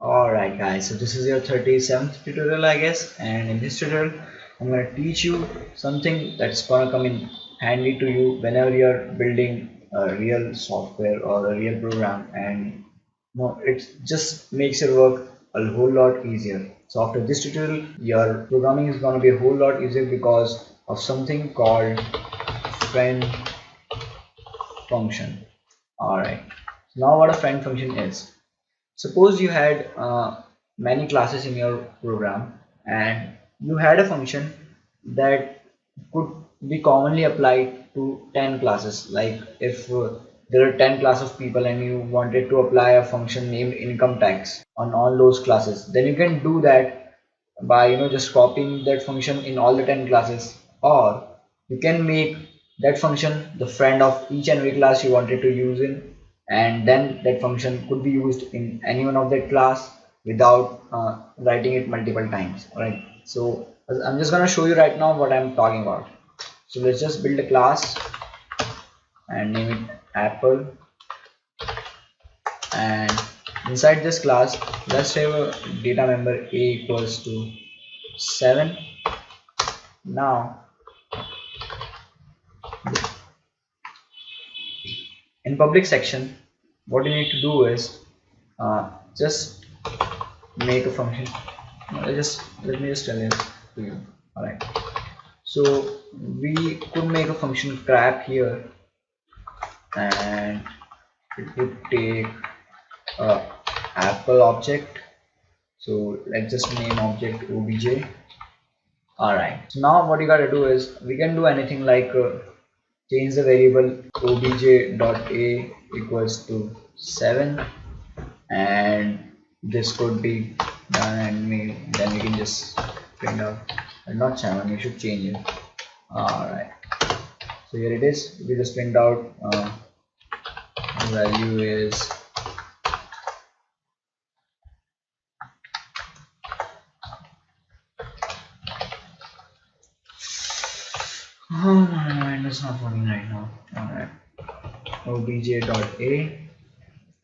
Alright guys, so this is your 37th tutorial I guess, and in this tutorial I'm going to teach you something that's going to come in handy to you whenever you're building a real software or a real program, and it just makes your work a whole lot easier. So after this tutorial your programming is going to be a whole lot easier because of something called friend function. Alright, so now what a friend function is. Suppose you had many classes in your program and you had a function that could be commonly applied to 10 classes. Like if there are 10 class of people and you wanted to apply a function named income tax on all those classes, then you can do that by just copying that function in all the 10 classes, or you can make that function the friend of each and every class you wanted to use in, and then that function could be used in any one of that class without writing it multiple times. All right, so I'm just going to show you right now what I'm talking about. So let's just build a class and name it apple, and inside this class let's have a data member a equals to 7. Now in public section what you need to do is just make a function. Let me just tell you to you. All right, so we could make a function crap here, and it would take a apple object. So let's just name object obj. All right, so now what you got to do is we can do anything like change the variable obj.a equals to 7, and this could be done, and then we can just print out not 7, we should change it. Alright, so here it is. We just print out value is oh my mind is not working right now. Alright, obj.a,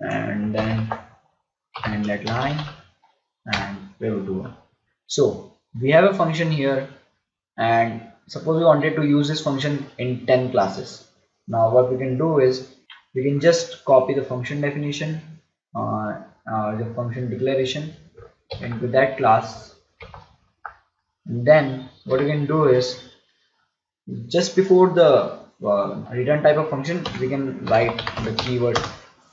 and then and that line and pivot to 1. So we have a function here, and suppose we wanted to use this function in 10 classes. Now what we can do is we can just copy the function definition, the function declaration into that class, and then what we can do is just before the return type of function we can write the keyword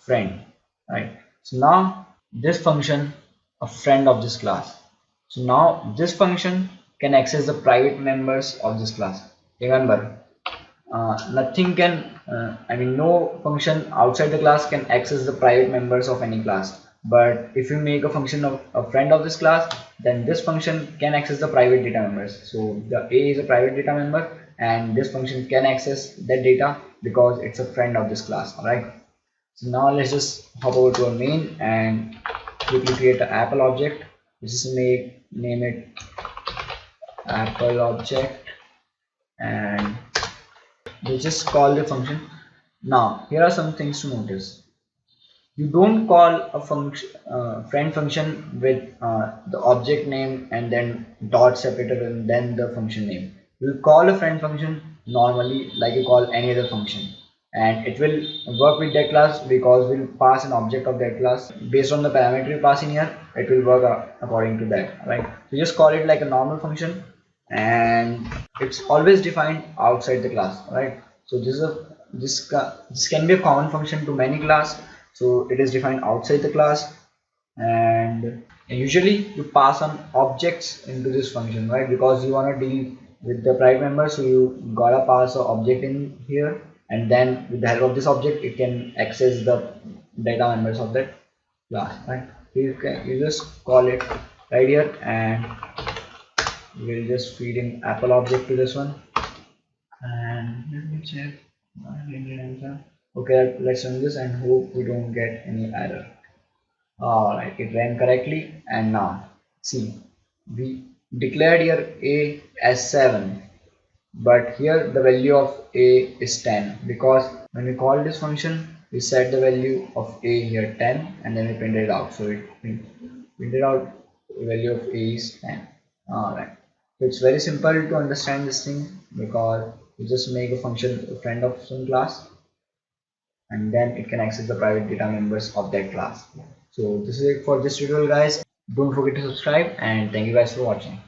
friend. Right, so now this function a friend of this class. So now this function can access the private members of this class. Remember, nothing can no function outside the class can access the private members of any class, but if you make a function of a friend of this class, then this function can access the private data members. So the a is a private data member and this function can access that data because it's a friend of this class. All right, so now let's just hop over to our main and quickly create an apple object. Let's just name it apple object, and we'll just call the function. Now here are some things to notice. You don't call a function friend function with the object name and then dot separator and then the function name. You call a friend function normally like you call any other function, and it will work with that class because we'll pass an object of that class based on the parameter you pass in here. It will work according to that. Right, so just call it like a normal function, and it's always defined outside the class. Right, so this can be a common function to many class, so it is defined outside the class, and usually you pass on objects into this function, right, because you want to deal with the private member, so you gotta pass an object in here, and then with the help of this object it can access the data members of that class. Right, you just call it right here, and we'll just feed in apple object to this one, and let me check. Okay, let's run this and hope we don't get any error. Alright, it ran correctly, and now see, we declared here a as 7, but here the value of a is 10 because when we call this function we set the value of a here 10 and then we print it out. So printed out value of a is 10. Alright. So it's very simple to understand this thing because you just make a function a friend of some class and then it can access the private data members of that class. So this is it for this tutorial guys. Don't forget to subscribe and thank you guys for watching.